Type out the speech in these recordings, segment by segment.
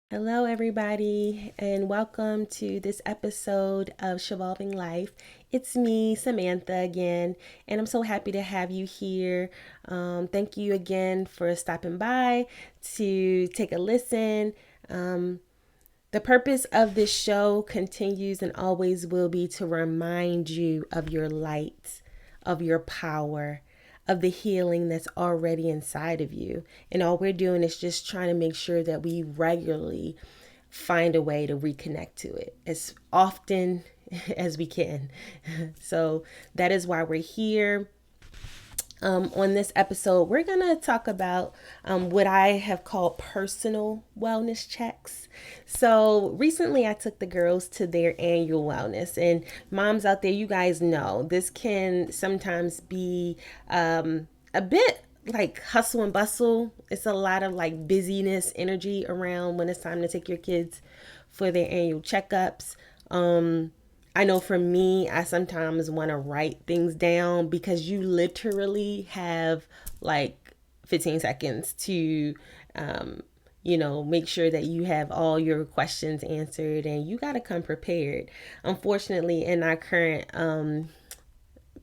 Hello, everybody, and welcome to this episode of Shevolving Life. It's me, Samantha, again, and I'm so happy to have you here. Thank you again for stopping by to take a listen. The purpose of this show continues and always will be to remind you of your light, of your power, of the healing that's already inside of you. And all we're doing is just trying to make sure that we regularly find a way to reconnect to it as often as we can. So that is why we're here. On this episode, we're going to talk about what I have called personal wellness checks. So, recently I took the girls to their annual wellness, and moms out there, you guys know this can sometimes be a bit like hustle and bustle. It's a lot of like busyness, energy around when it's time to take your kids for their annual checkups. I know for me, I sometimes want to write things down because you literally have like 15 seconds to, make sure that you have all your questions answered and you got to come prepared. Unfortunately, in our current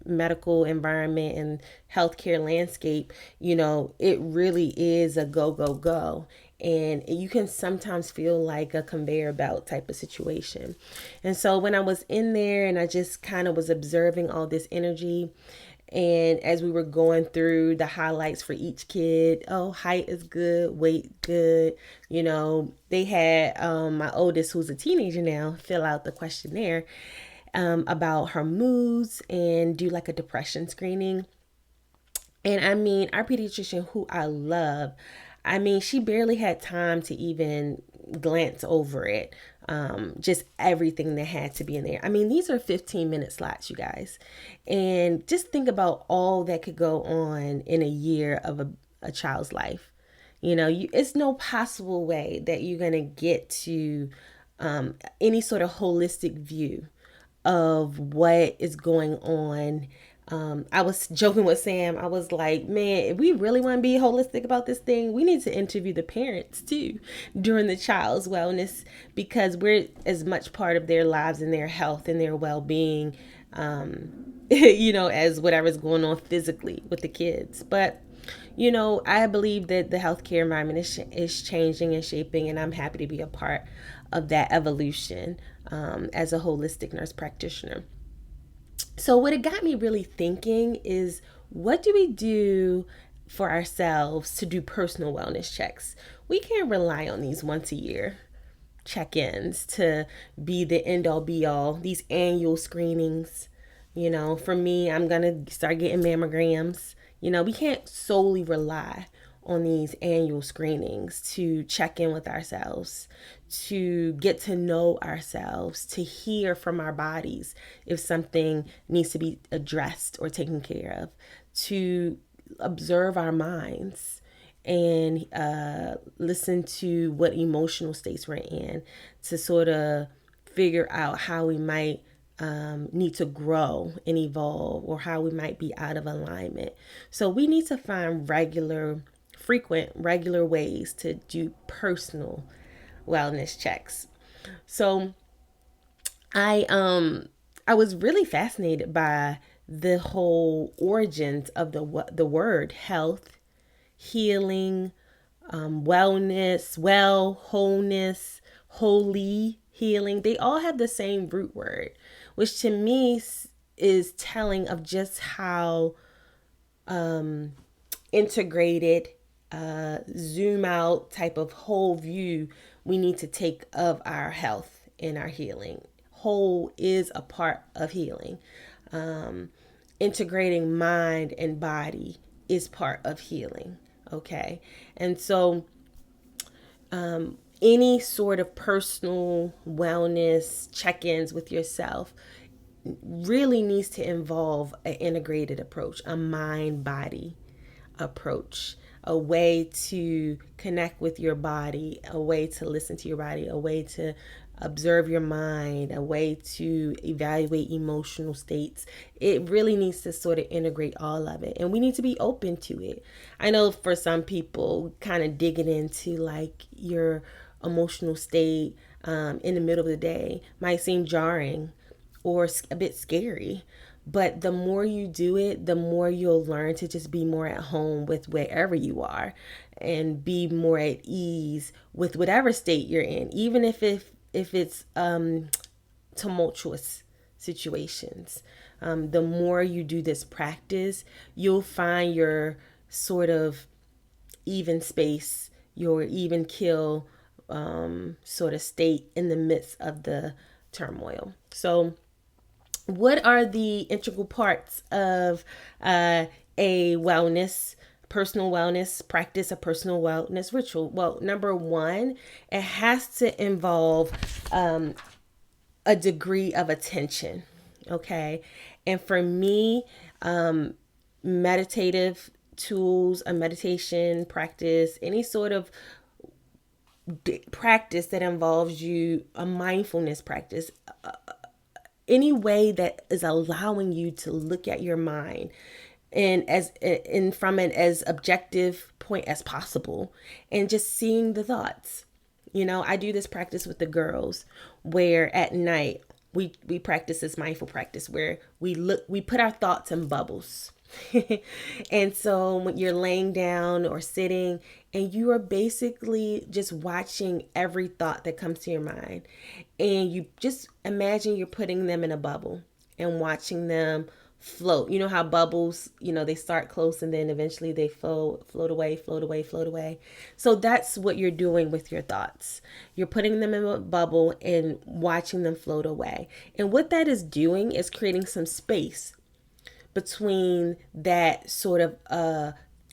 medical environment and healthcare landscape, it really is a go, go, go. And you can sometimes feel like a conveyor belt type of situation. And so when I was in there and I just kind of was observing all this energy, and as we were going through the highlights for each kid, oh, height is good, weight good. They had my oldest, who's a teenager now, fill out the questionnaire about her moods and do like a depression screening. And I mean, our pediatrician, who I love, I mean, she barely had time to even glance over it. Just everything that had to be in there. I mean, these are 15-minute slots, you guys. And just think about all that could go on in a year of a child's life. It's no possible way that you're going to get to any sort of holistic view of what is going on. I was joking with Sam. I was like, man, if we really want to be holistic about this thing, we need to interview the parents too during the child's wellness because we're as much part of their lives and their health and their well being, as whatever's going on physically with the kids. But I believe that the healthcare environment is changing and shaping, and I'm happy to be a part of that evolution as a holistic nurse practitioner. So, what it got me really thinking is what do we do for ourselves to do personal wellness checks? We can't rely on these once a year check ins to be the end all be all, these annual screenings. For me, I'm going to start getting mammograms. We can't solely rely on these annual screenings to check in with ourselves, to get to know ourselves, to hear from our bodies if something needs to be addressed or taken care of, to observe our minds and listen to what emotional states we're in to sort of figure out how we might need to grow and evolve or how we might be out of alignment. So we need to find frequent, regular ways to do personal wellness checks. So I was really fascinated by the whole origins of the word health, healing, wellness, wholeness, holy, healing. They all have the same root word, which to me is telling of just how integrated, zoom out type of whole view we need to take of our health and our healing. Whole is a part of healing. Integrating mind and body is part of healing. Okay. And so, any sort of personal wellness check ins with yourself really needs to involve an integrated approach, a mind body approach, a way to connect with your body, a way to listen to your body, a way to observe your mind, a way to evaluate emotional states. It really needs to sort of integrate all of it. And we need to be open to it. I know for some people, kind of digging into like your emotional state in the middle of the day might seem jarring or a bit scary. But the more you do it, the more you'll learn to just be more at home with wherever you are and be more at ease with whatever state you're in, even if it's tumultuous situations. The more you do this practice, you'll find your sort of even space, your even kill sort of state in the midst of the turmoil. So, what are the integral parts of a personal wellness practice, a personal wellness ritual? Well, number one, it has to involve a degree of attention. Okay. And for me, meditative tools, a meditation practice, any sort of practice that involves you, a mindfulness practice, any way that is allowing you to look at your mind and from an as objective point as possible and just seeing the thoughts. I do this practice with the girls where at night we practice this mindful practice where we put our thoughts in bubbles. And so when you're laying down or sitting and you are basically just watching every thought that comes to your mind, and you just imagine you're putting them in a bubble and watching them float. You know how bubbles, they start close and then eventually they float away, float away, float away. So that's what you're doing with your thoughts. You're putting them in a bubble and watching them float away. And what that is doing is creating some space between that sort of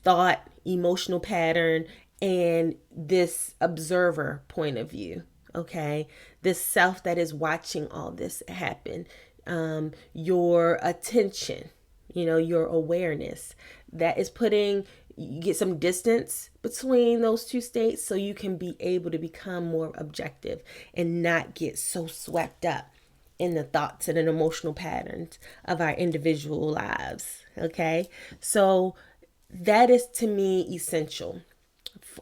thought, emotional pattern, and this observer point of view. Okay. This self that is watching all this happen. Your attention, your awareness that is you get some distance between those two states so you can be able to become more objective and not get so swept up in the thoughts and the emotional patterns of our individual lives. Okay. So that is to me essential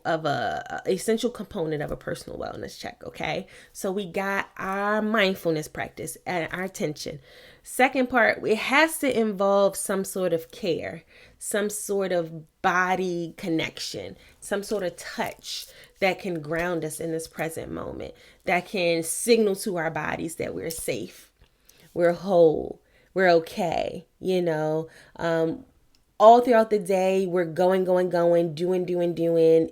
of a essential component of a personal wellness check. Okay. So we got our mindfulness practice and our attention. Second part, it has to involve some sort of care, some sort of body connection, some sort of touch that can ground us in this present moment, that can signal to our bodies that we're safe, we're whole, we're okay. All throughout the day, we're going, doing.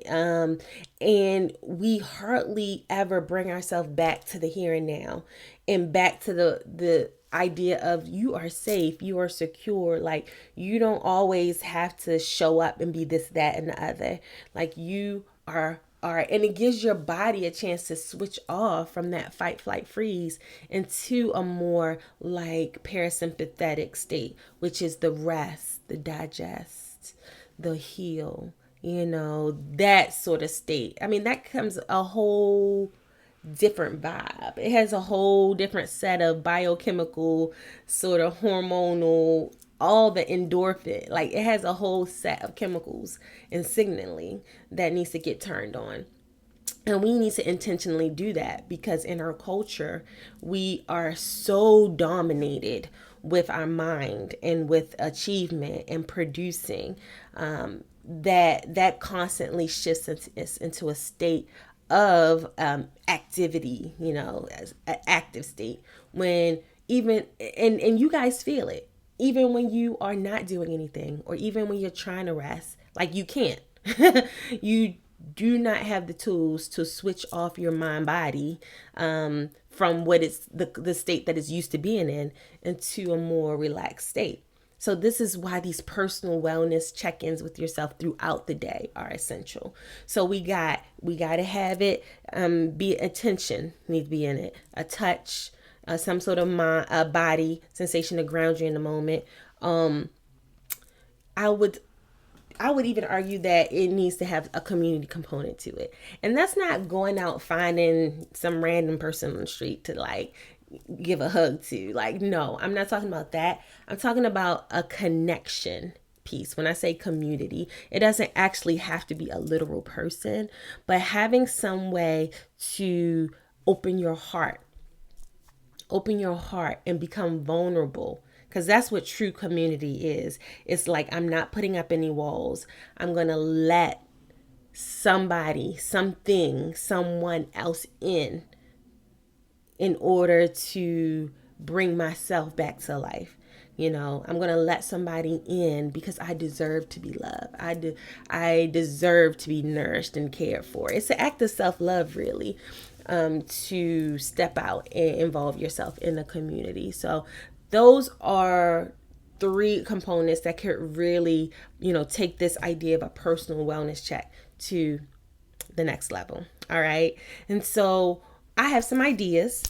And we hardly ever bring ourselves back to the here and now and back to the idea of you are safe, you are secure. Like you don't always have to show up and be this, that, and the other. Like you are, and it gives your body a chance to switch off from that fight, flight, freeze into a more like parasympathetic state, which is the rest, the digest, the heal, that sort of state. I mean, that comes a whole different vibe. It has a whole different set of biochemical, sort of hormonal, all the endorphin. Like it has a whole set of chemicals and signaling that needs to get turned on. And we need to intentionally do that because in our culture, we are so dominated with our mind and with achievement and producing that constantly shifts us into a state of activity, as an active state when even, and you guys feel it, even when you are not doing anything or even when you're trying to rest, like you can't, you do not have the tools to switch off your mind body from what it's the state that it's used to being in into a more relaxed state. So this is why these personal wellness check-ins with yourself throughout the day are essential. So we got to have it, be attention need to be in it, a touch, some sort of mind, a body sensation to ground you in the moment. I would even argue that it needs to have a community component to it. And that's not going out finding some random person on the street to like give a hug to. Like, no, I'm not talking about that. I'm talking about a connection piece. When I say community, it doesn't actually have to be a literal person, but having some way to open your heart and become vulnerable, because that's what true community is. It's like, I'm not putting up any walls. I'm going to let somebody, something, someone else in order to bring myself back to life. You know, I'm going to let somebody in because I deserve to be loved. I deserve to be nourished and cared for. It's an act of self-love, really, to step out and involve yourself in the community. So those are three components that could really, take this idea of a personal wellness check to the next level. All right. And so I have some ideas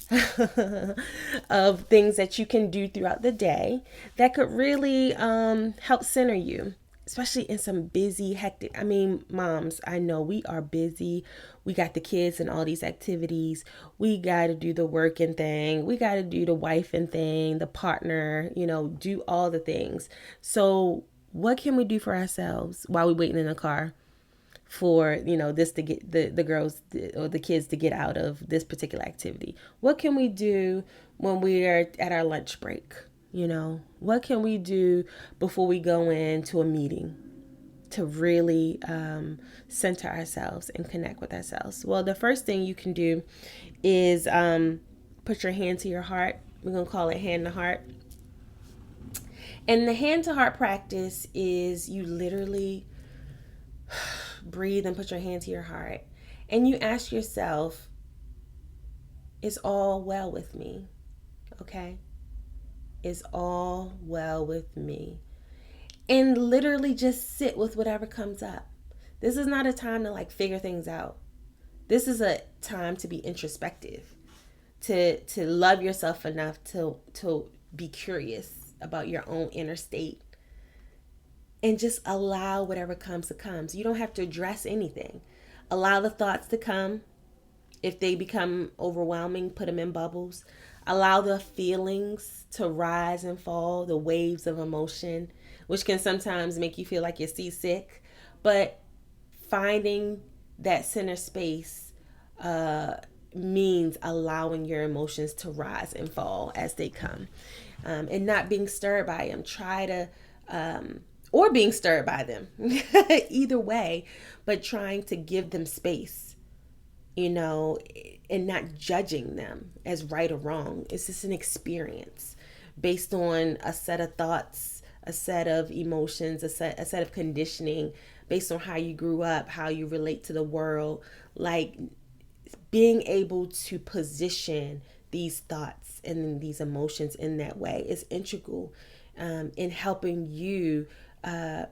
of things that you can do throughout the day that could really help center you, especially in some busy, hectic. I mean, moms, I know we are busy. We got the kids and all these activities. We got to do the working thing. We got to do the wifing thing, the partner, do all the things. So what can we do for ourselves while we're waiting in the car for this to get the girls or the kids to get out of this particular activity? What can we do when we are at our lunch break? What can we do before we go into a meeting to really center ourselves and connect with ourselves? Well, the first thing you can do is put your hand to your heart. We're going to call it hand to heart. And the hand to heart practice is you literally breathe and put your hand to your heart. And you ask yourself, is all well with me? Okay? Is all well with me? And literally just sit with whatever comes up. This is not a time to figure things out. This is a time to be introspective, to love yourself enough to be curious about your own inner state. And just allow whatever comes to come. You don't have to address anything. Allow the thoughts to come. If they become overwhelming, put them in bubbles. Allow the feelings to rise and fall, the waves of emotion, which can sometimes make you feel like you're seasick. But finding that center space means allowing your emotions to rise and fall as they come. And not being stirred by them. Try to... or being stirred by them, either way, but trying to give them space, and not judging them as right or wrong. It's just an experience based on a set of thoughts, a set of emotions, a set of conditioning, based on how you grew up, how you relate to the world. Like, being able to position these thoughts and these emotions in that way is integral in helping you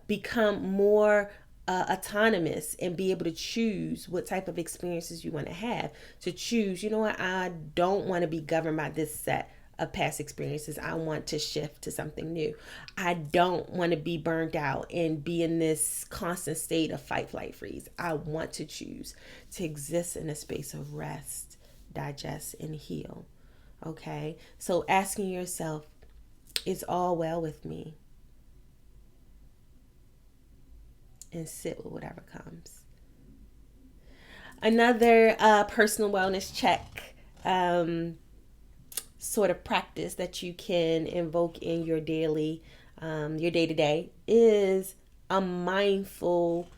become more autonomous and be able to choose what type of experiences you want to have. To choose, I don't want to be governed by this set of past experiences. I want to shift to something new. I don't want to be burned out and be in this constant state of fight, flight, freeze. I want to choose to exist in a space of rest, digest, and heal. Okay? So asking yourself, is all well with me? And sit with whatever comes. Another personal wellness check sort of practice that you can invoke in your daily, your day-to-day is a mindful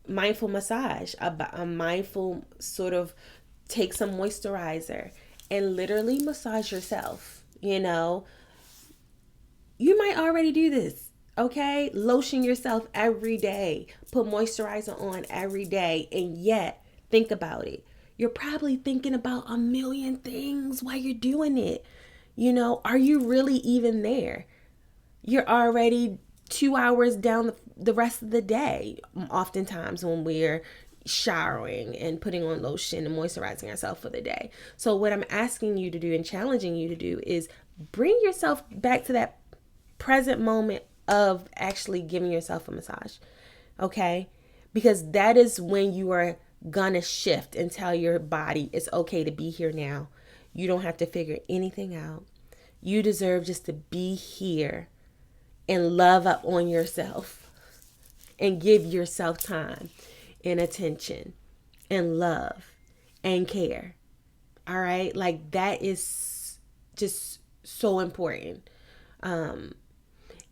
massage, a mindful sort of take some moisturizer and literally massage yourself. You might already do this. Okay, lotion yourself every day, put moisturizer on every day, and yet think about it. You're probably thinking about a million things while you're doing it. Are you really even there? You're already 2 hours down the rest of the day, oftentimes when we're showering and putting on lotion and moisturizing ourselves for the day. So what I'm asking you to do and challenging you to do is bring yourself back to that present moment of actually giving yourself a massage. Okay? Because that is when you are gonna shift and tell your body it's okay to be here now. You don't have to figure anything out. You deserve just to be here and love up on yourself. and give yourself time and attention and love and care. All right? Like that is just so important. And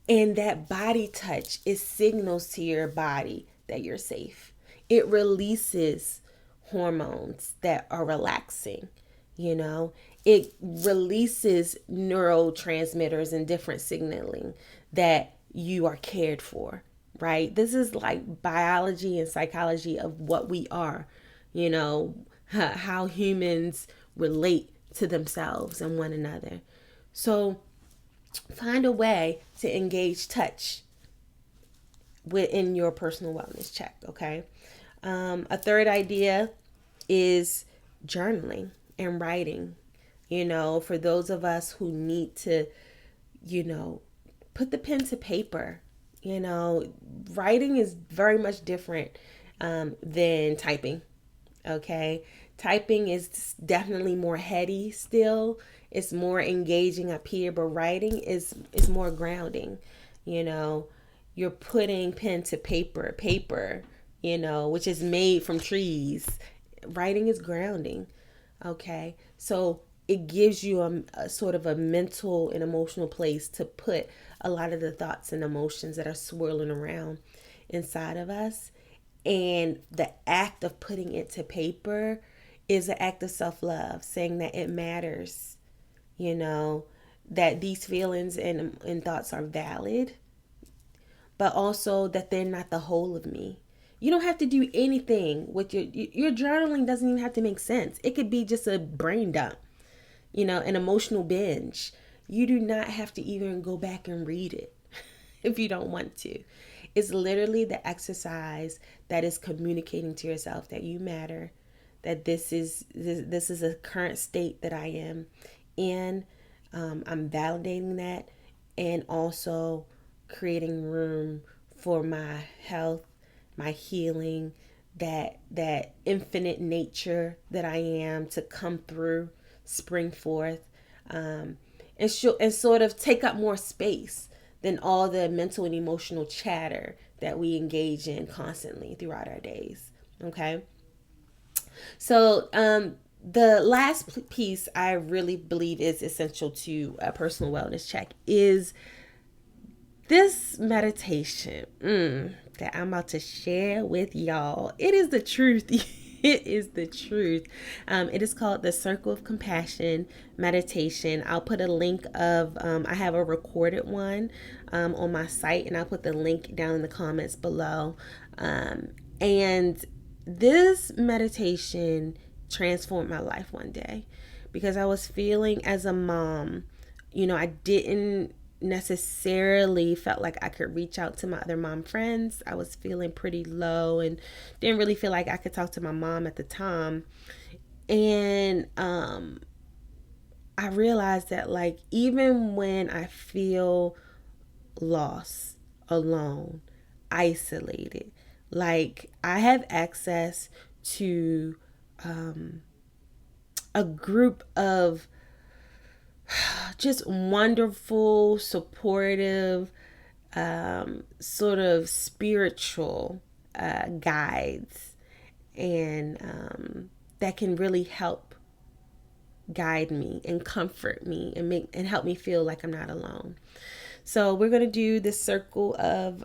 that body touch, it signals to your body that you're safe. It releases hormones that are relaxing, you know. It releases neurotransmitters and different signaling that you are cared for, right? This is like biology and psychology of what we are, you know, how humans relate to themselves and one another. So find a way to engage touch within your personal wellness check. Okay. A third idea is journaling and writing. You know, for those of us who need to, you know, put the pen to paper. You know, writing is very much different than typing. Okay. Typing is definitely more heady still. It's more engaging up here, but writing is more grounding. You know, you're putting pen to paper, you know, which is made from trees. Writing is grounding. Okay. So it gives you a sort of a mental and emotional place to put a lot of the thoughts and emotions that are swirling around inside of us. And the act of putting it to paper is an act of self love, saying that it matters, you know, that these feelings and thoughts are valid, but also that they're not the whole of me. You don't have to do anything with your journaling doesn't even have to make sense. It could be just a brain dump, you know, an emotional binge. You do not have to even go back and read it if you don't want to. It's literally the exercise that is communicating to yourself that you matter, that this is a current state that I am in. I'm validating that, and also creating room for my health, my healing, that infinite nature that I am to come through, spring forth, and sort of take up more space than all the mental and emotional chatter that we engage in constantly throughout our days. Okay. So, the last piece I really believe is essential to a personal wellness check is this meditation that I'm about to share with y'all. It is the truth. It is the truth. It is called the Circle of Compassion meditation. I'll put a link of, I have a recorded one on my site, and I'll put the link down in the comments below. And this meditation transformed my life one day because I was feeling as a mom, you know, I didn't necessarily felt like I could reach out to my other mom friends. I was feeling pretty low and didn't really feel like I could talk to my mom at the time. And I realized that, like, even when I feel lost, alone, isolated, like, I have access to a group of just wonderful, supportive, sort of spiritual guides, and that can really help guide me and comfort me and help me feel like I'm not alone. So we're gonna do the circle of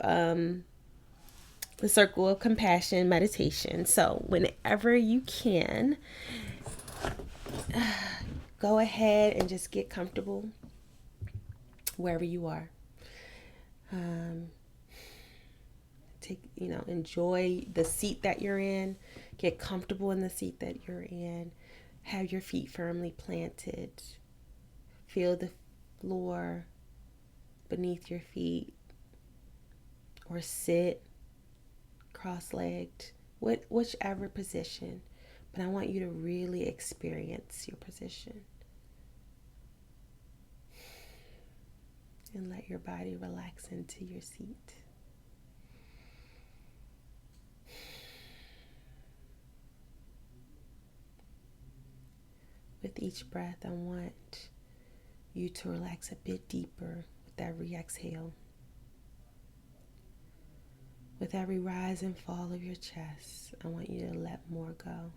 compassion meditation. So whenever you can, go ahead and just get comfortable wherever you are. Enjoy the seat that you're in. Get comfortable in the seat that you're in. Have your feet firmly planted. Feel the floor beneath your feet, or sit cross-legged, whichever position. But I want you to really experience your position and let your body relax into your seat. With each breath, I want you to relax a bit deeper with every exhale. With every rise and fall of your chest, I want you to let more go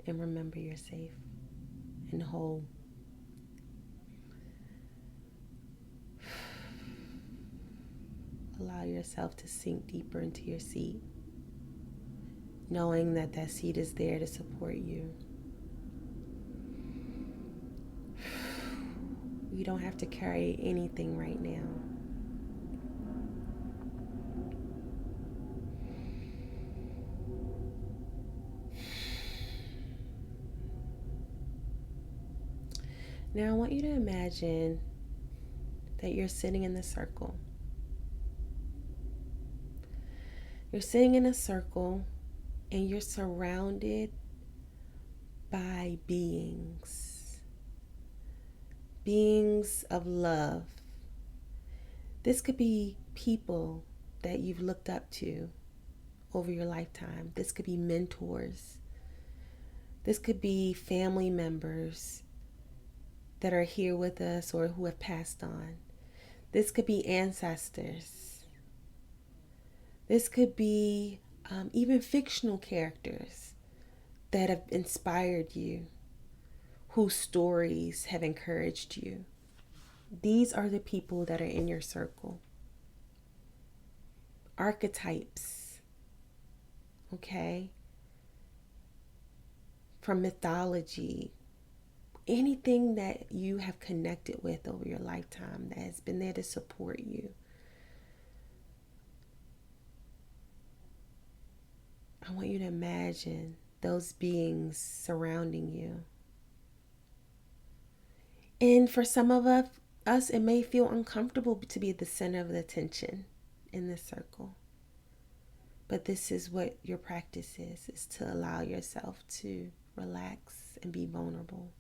and remember you're safe and whole. Allow yourself to sink deeper into your seat, knowing that that seat is there to support you. You don't have to carry anything right now. Now I want you to imagine that you're sitting in the circle. You're sitting in a circle and you're surrounded by beings of love. This could be people that you've looked up to over your lifetime. This could be mentors. This could be family members that are here with us or who have passed on. This could be ancestors. This could be even fictional characters that have inspired you, whose stories have encouraged you. These are the people that are in your circle. Archetypes, okay? From mythology, anything that you have connected with over your lifetime that has been there to support you. I want you to imagine those beings surrounding you. And for some of us, it may feel uncomfortable to be the center of the attention in this circle. But this is what your practice is to allow yourself to relax and be vulnerable.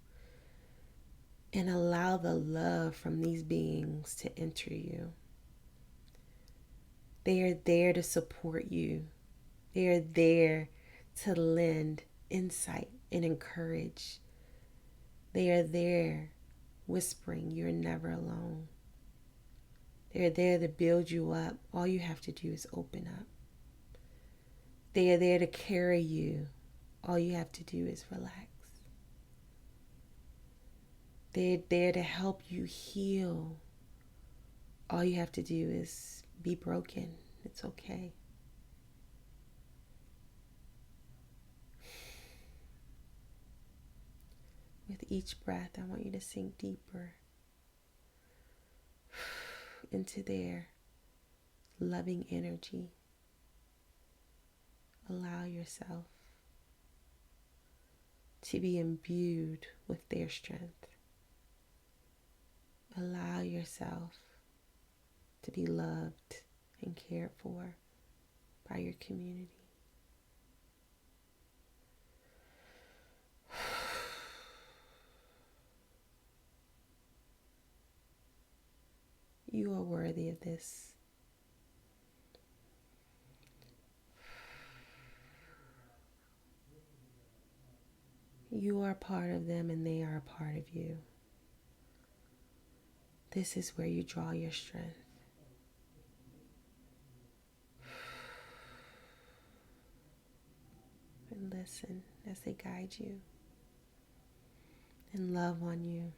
And allow the love from these beings to enter you. They are there to support you. They are there to lend insight and encourage. They are there whispering, you're never alone. They're there to build you up. All you have to do is open up. They are there to carry you. All you have to do is relax. They're there to help you heal. All you have to do is be broken. It's okay. With each breath, I want you to sink deeper into their loving energy. Allow yourself to be imbued with their strength. Allow yourself to be loved and cared for by your community. You are worthy of this. You are a part of them and they are a part of you. This is where you draw your strength. And listen as they guide you and love on you.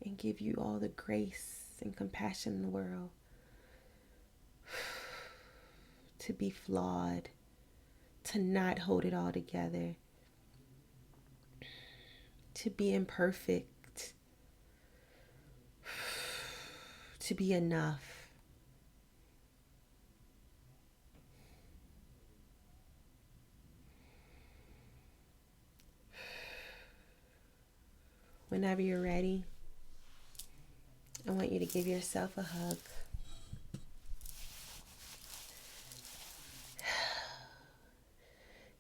And give you all the grace and compassion in the world to be flawed, to not hold it all together, to be imperfect, to be enough. Whenever you're ready, I want you to give yourself a hug.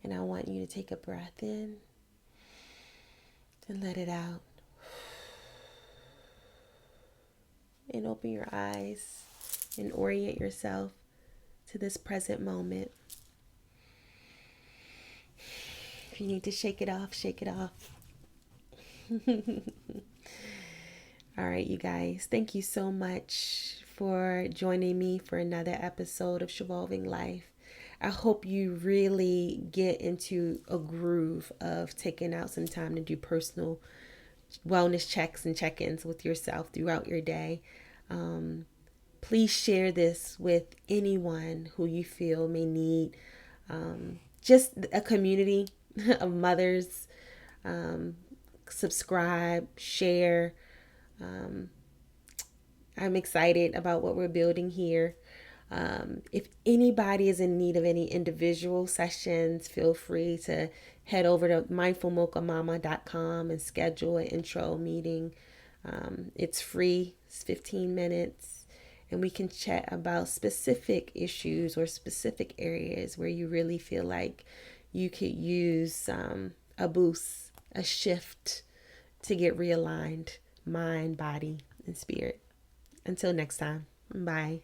And I want you to take a breath in and let it out. And open your eyes and orient yourself to this present moment. If you need to shake it off, shake it off. All right, you guys, thank you so much for joining me for another episode of Shevolving Life. I hope you really get into a groove of taking out some time to do personal wellness checks and check ins with yourself throughout your day. Um, Please share this with anyone who you feel may need just a community of mothers. Um, Subscribe, share. Um, I'm excited about what we're building here. If anybody is in need of any individual sessions, feel free to head over to mindfulmochamama.com and schedule an intro meeting. It's free, it's 15 minutes, and we can chat about specific issues or specific areas where you really feel like you could use a boost, a shift to get realigned mind, body, and spirit. Until next time, bye.